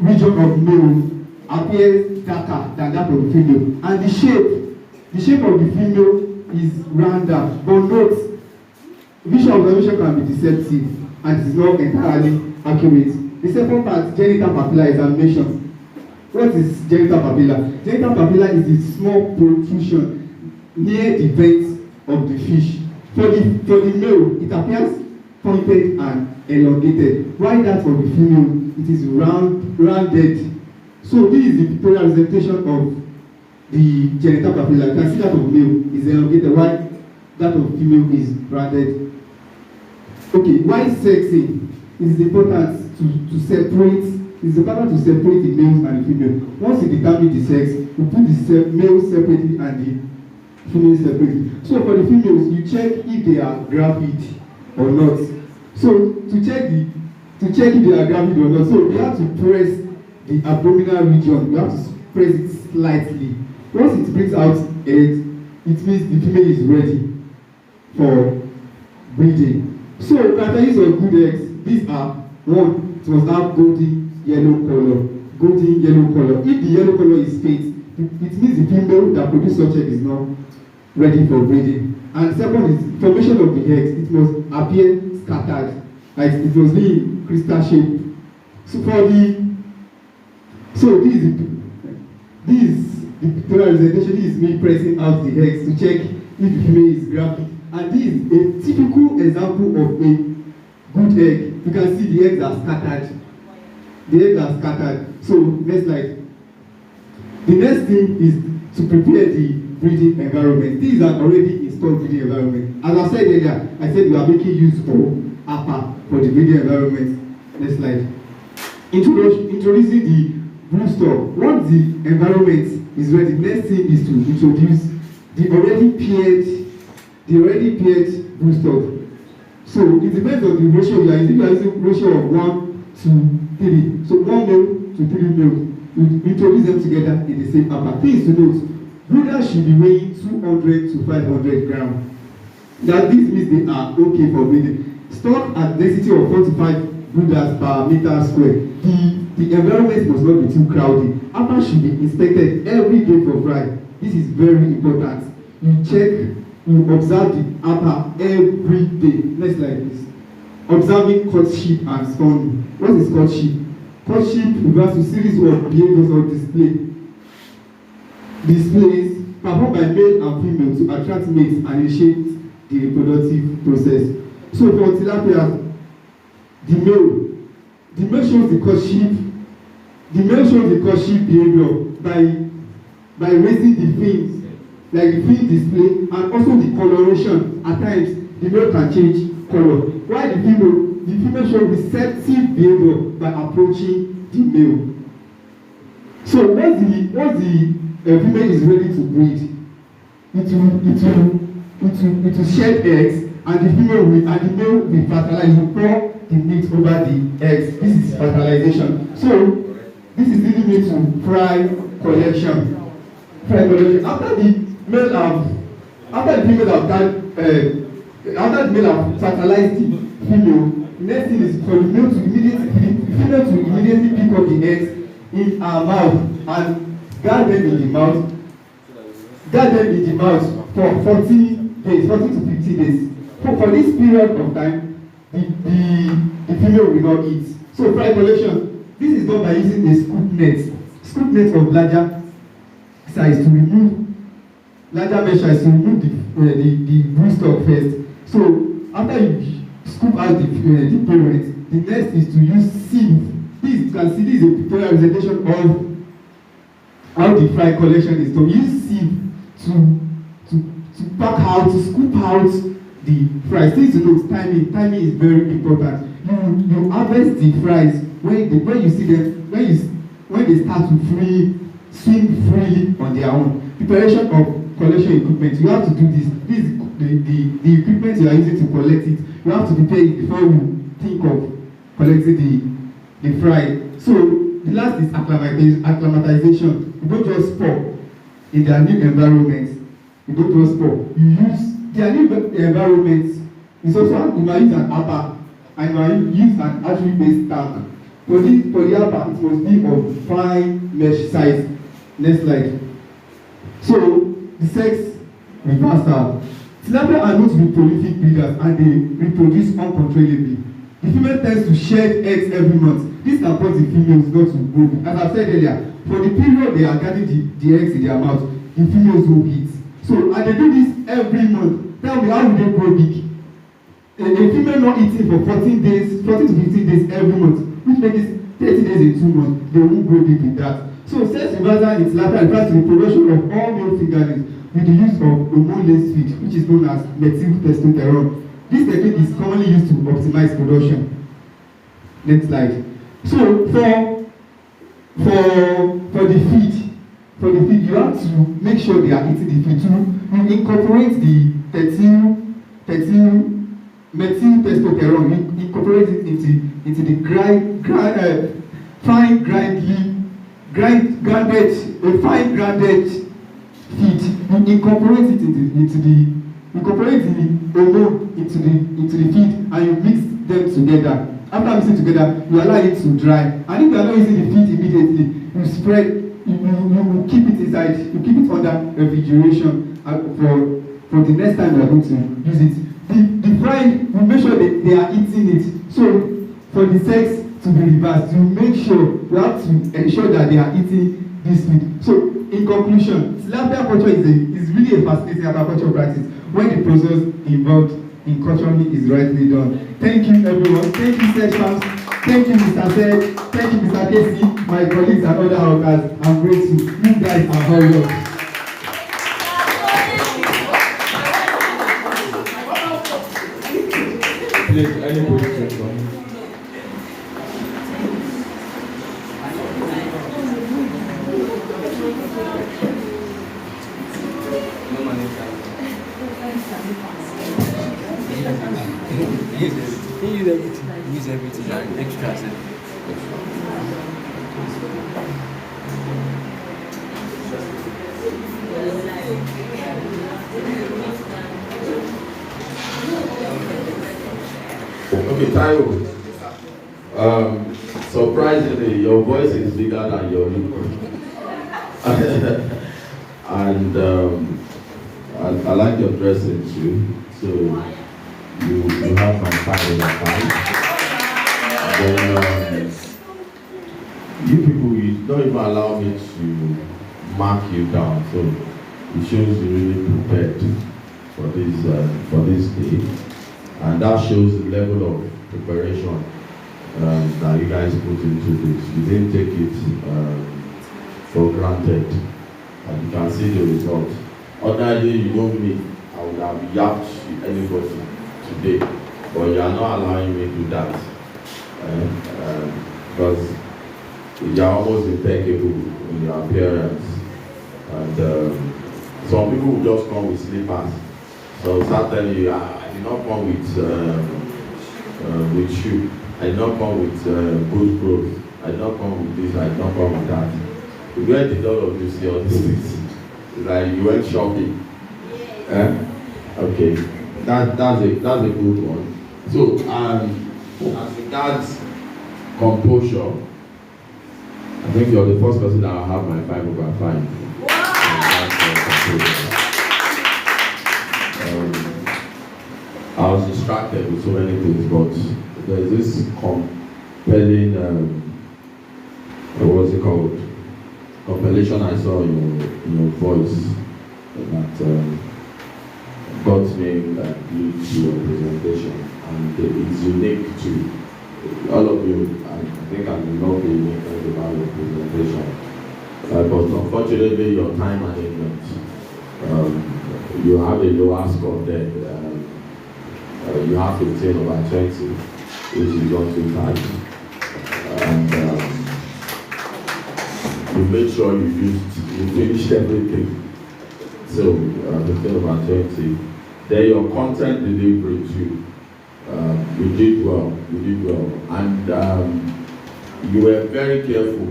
Speaker 1: region of male appears darker than that of the female, and the shape of the female is rounder. But note, visual observation can be deceptive and it is not entirely accurate. The second part, genital papilla examination. What is genital papilla? Genital papilla is a small protrusion near the vent of the fish. For the male, it appears pointed and elongated, while that of the female, it is rounded. So this is the pictorial representation of the genital papilla. You can see that of male is elongated, while that of female is rounded. Okay, why sexing? It is important to separate. It's important to separate the males and the female. Once you determine the sex, you put the male separately and the female separately. So for the females, you check if they are gravid or not. So to check if they are gravid or not, so you have to press the abdominal region, you have to press it slightly. Once it brings out eggs, it means the female is ready for breeding. So characteristics of good eggs, these are: one, it must have golden yellow color. Golden yellow color. If the yellow color is faint, it means the female that produces such egg is not ready for breeding. And second is formation of the eggs. It must appear scattered, like it must be in crystal shape. So this is the pictorial representation. This is me pressing out the eggs to check if the female is gravid. And this is a typical example of a good egg. You can see the eggs are scattered. The eggs are scattered. So next slide. The next thing is to prepare the breeding environment. This is an already installed breeding environment. As I said earlier, I said we are making use of APA for the breeding environment. Next slide. Introducing the broodstock. Once the environment is ready, the next thing is to introduce the already paired broodstock. So it depends on the ratio you are using. You are using ratio of 1 to 3. So 1 male to 3 male. We introduce them together in the same APA. Things to note: brooders should be weighing 200 to 500 grams. Now this means they are okay for breeding. Stock at density of 45 brooders per meter square. The environment must not be too crowded. APA should be inspected every day for fry. This is very important. You observe the APA every day. Next slide, please. Observing courtship and spawning. What is courtship? Courtship refers to series of behaviors or displays performed by male and female to attract mates and initiate the reproductive process. So for tilapia, the male shows the courtship behavior by raising the fins, like the fin display, and also the coloration. At times the male can change color, while the female shows receptive behavior by approaching the male. So once the female is ready to breed, it will shed eggs, and the male will fertilize, will pour the meat over the eggs. This is fertilization. So this is leading me to fry collection. After the male have fertilized the female, the next thing is for the female to immediately pick up the eggs in her mouth and guard them in the mouth for 40 to 50 days. For this period of time, the female will not eat. So fry collection, this is done by using a scoop net of larger size to remove the broodstock first. So after you scoop out the parent, the next is to use sieve. This you can see, this is a pictorial representation of how the fry collection is done. Use sieve to pack out, to scoop out the fries. Things to note: timing is very important. You harvest the fries when you see them, when they start to swim freely on their own. Preparation of collection equipment. You have to do this. This is the equipment you are using to collect it. You have to prepare it before you think of collecting the fry. So the last is acclimatization. You don't just pour in their new environment. You don't just pour. You use their new environment. It's also, you might use an APA and you might use an artery-based tank. For the APA, it must be of fine mesh size. Next slide. So the sex reversal. Tilapia are known to be prolific breeders and they reproduce uncontrollably. The female tends to shed eggs every month. This can cause the females not to grow. As I said earlier, for the period they are getting the eggs in their mouth, the females will eat. So and they do this every month. Tell me, how will they grow big? A female not eating for 14 to 15 days every month, which makes it 30 days in 2 months. They won't grow big with that. So sex reversal in tilapia refers to the production of all male fingerlings with the use of hormone-laced feed, which is known as methyl testosterone. This technique is commonly used to optimize production. Next slide. So for the feed, you have to make sure they are eating the feed too. You incorporate the methyl testosterone. You incorporate it into the fine grindly a fine grounded feed, you incorporate it into the hormone into the feed, and you mix them together. After mixing together, you allow it to dry, and if you are not using the feed immediately, you spread, you keep it inside, you keep it under refrigeration for the next time you are going to use it. The frying, you make sure that they are eating it. So for the sex to be reversed, you make sure, you have to ensure that they are eating this feed. So in conclusion, tilapia culture is really a fascinating aquaculture practice when the process involved in culturing is rightly done. Thank you everyone. Thank you Search Farms. Thank you Mr. Sed. Thank you Mr. Casey, my colleagues and other workers. I'm grateful. You guys are very well.
Speaker 2: Please, any questions from you?
Speaker 6: Use everything like extra.
Speaker 3: Okay, Tayo. Surprisingly, your voice is bigger than your look. And I like your dressing too. So you have my 5 over 5. Then you people, you don't even allow me to mark you down. So it shows you really prepared for this day. And that shows the level of preparation that you guys put into this. You didn't take it for granted. And you can see the result. Ordinarily, you know me, I would have yapped anybody today. But you are not allowing me to do that. Because you are almost impeccable in your appearance. And some people will just come with slippers. So start telling you, I did not come with shoe. I did not come with good clothes. I did not come with this. I did not come with that. Where did all of you see all these things? It's like you went shopping. Okay, that's a good one. So as regards composure, I think you're the first person that will have my 5 over 5. I was distracted with so many things, but there's this compelling, what's it called? Compilation I saw in your voice that got me glued to your presentation, and it's unique to all of you. I think I love the uniqueness about your presentation, but unfortunately your time management, you have a lower score there. You have 15 over 20, which is not too bad, and you make sure you finished everything. So 15 over 20. Then your content delivery too. You did well. And you were very careful,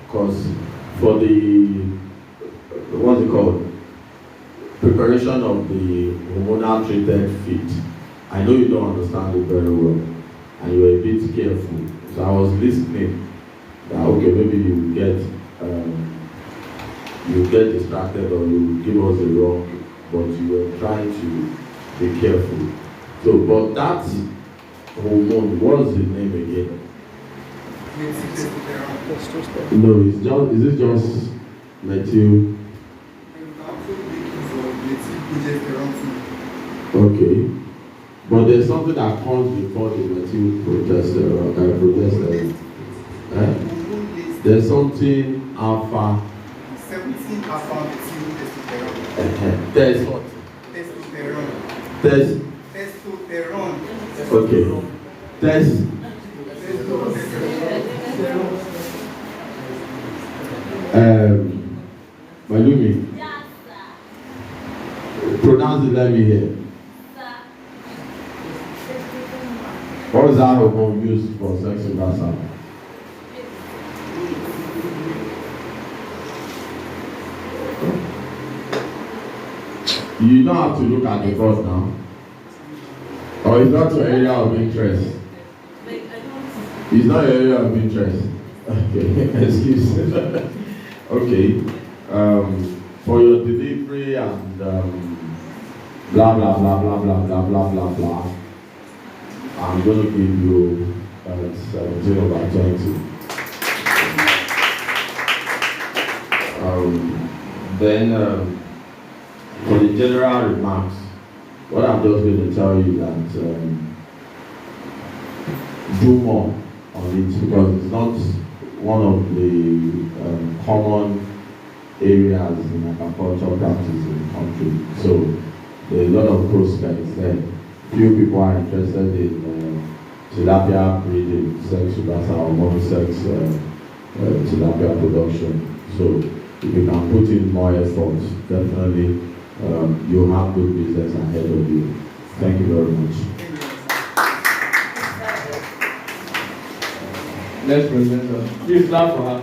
Speaker 3: because for the what's it called? Preparation of the hormonal treated feed. I know you don't understand it very well, and you were a bit careful. So I was listening. That okay, maybe you get distracted, or you give us a wrong, but you were trying to be careful. So, but that hormone, what's the name again? No, is it just methyl? Okay. But there's something that comes before the methyl progesterone. There's something alpha.
Speaker 1: 17 alpha methyl testosterone. Testosterone.
Speaker 3: Okay. Malumi.
Speaker 7: Yes, sir.
Speaker 3: Pronounce it, let me hear.
Speaker 7: Sir.
Speaker 3: What is that hormone used for sex reversal? You don't have to look at the board now. Or it's not your area of interest.
Speaker 7: Like, I don't.
Speaker 3: It's not your area of interest. Okay, excuse me. Okay. For your delivery and blah blah blah blah blah blah blah blah blah. I'm going to give you 17/20. Then for the general remarks, what I'm just going to tell you that do more on it because it's not one of the common areas in agricultural practice in the country. So there are a lot of prospects there. Few people are interested in tilapia breeding, sex subasa or monosex tilapia production. So if you can put in more effort, definitely you'll have good business ahead of you. Thank you very much.
Speaker 2: Next presenter. Please clap for her.